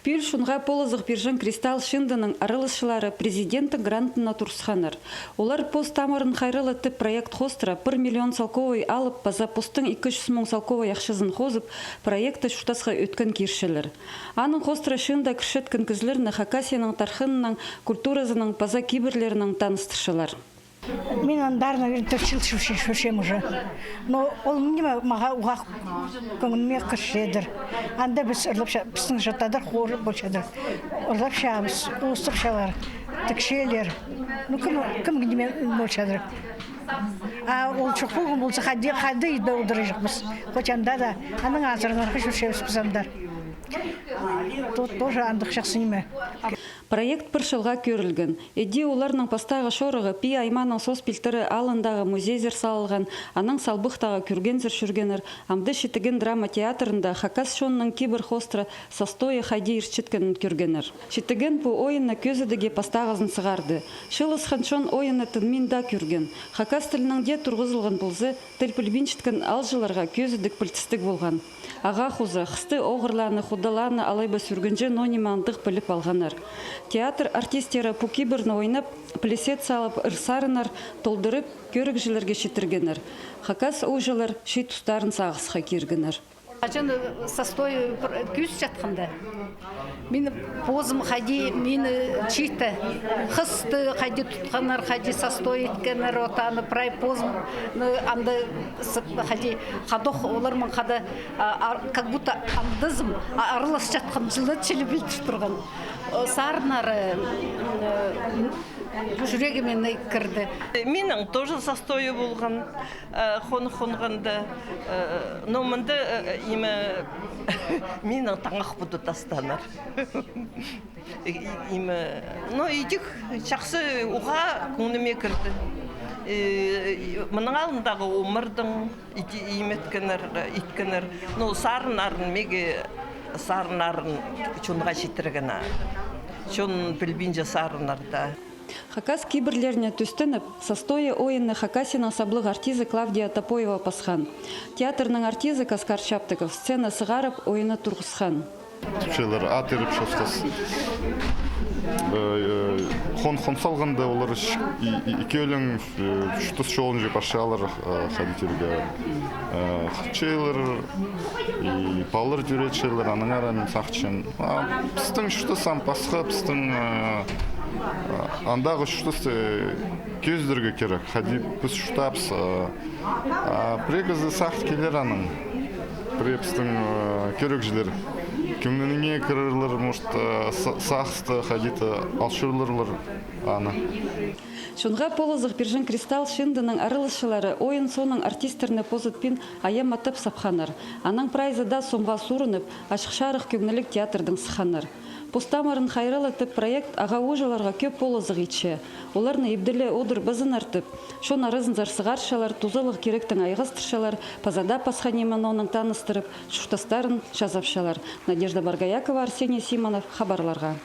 Пүл шунға полызық биржен кристалл шындының арылышылары президенті грантына турсханыр. Олар пост тамырын хайрылы тип проект хостра 1 миллион салковой алып, база постың 200 мың салковой яқшызын хозып, проекты шуштасға өткен киршілер. Аның хостра шында кіршеткін кізлеріні Хакасияның тархынының, культуразының, база киберлерінің таныстыршылар. Мен андарына 4 жыл шүршем уже. Но ол неме маға уғақ көңілме кіршедір. Анда біз біздің жатадыр, қоры болшадыр. Ұрлап шағымыз, ұстып шалар, тікшелер. Кім неме болшадыр. Ол жоқ болған болса, қады үйді ұдыры жоқпыз. Қочанда да, аның азырынарға шүршеміз біз андар. Тут тоже андық жақсы неме. Проект бір жылға көрілген. Эди оларның пастағы шорығы пи айманың сос пилтері алындағы музейзер салылған, аның салбықтағы күргензер шүргенер, амды шетіген драма театрында Хакас шонның кибер хостра састойы хайди ирчеткенін күргенер. Шетіген бұл ойынны көзідіге пастағызын сығарды. Шылыс ханшон ойынны тынмин да күрген. Хакас тілінің де тұрғызылған бұлзы тілпілбін шеткен алжыларға көзідік пілтістік болған. Аға хузы, қысты оғырланы, худаланы алайба сүргінже нонимандық біліп алғанар. Театр артистері пукибірні ойнап, плесет салып, ырсарынар, толдырып, көрікжілерге шетіргенер. Хакас ойжылар шей тұстарын сағысқа кергенер. Ажан састой күз жатқанда. Мені позым қади, мені читі, қысты қади тұтқанар, қади састой еткенер, отаны прай позым, анды қади қадоқ олармын қады, как будто андызым, арылас жатқан жылы челі білді тұрған. Сарнары жүрегімен кірді. Менің тоже састойы болған, қонғанды, но мұнды менің таңақ бұды тастанар. Но едік жақсы ұға көңіліме кірді. Мұның алындағы өмірдің иткенер, но сарынарын меге сарынарын чонға жетіргіна. Чон білбінже сарынарда. Хакас киберлеріне түстініп, састойы ойынны Хакасияның саблық артизы Клавдия Топоева пасхан. Театрның артизы Каскар Шаптыков сцена сығарып ойыны тұрғысхан. Түпшелер ат еріп шостас. Хон салғанда олар екі өлің шүтіс жолын жеп ашалар қадетелге. Хчейлер, палыр жүретшелер, аның арамен сақчын. Пістің шүтісам пасқа, пістің андағы шүтісі көздерге керек. Қади біз шүтапс. Прегізі сақт келер аның. Препістің керек жілер. Кімніңе кірірлер, может, сақсты, қадиті алшырлырлар аны. Шунға полызық биржен кристалл шындының арылышылары ойын соның артистеріне позытпен аям атып сапханар. Аның прайзыда сомға сурынып, ашықшарық көңілік театрдың сықанар. Постамарын хайралы тіп проект аға ожаларға көп полызық етші. Оларны ебділі одыр бізін артып, шон арызын зарсығаршалар, тузылық керектің айғастыршалар, пазада пасханемен оның таныстырып, шуштастарын жазапшалар. Надежда Баргаякова, Арсений Симонов, хабарларға.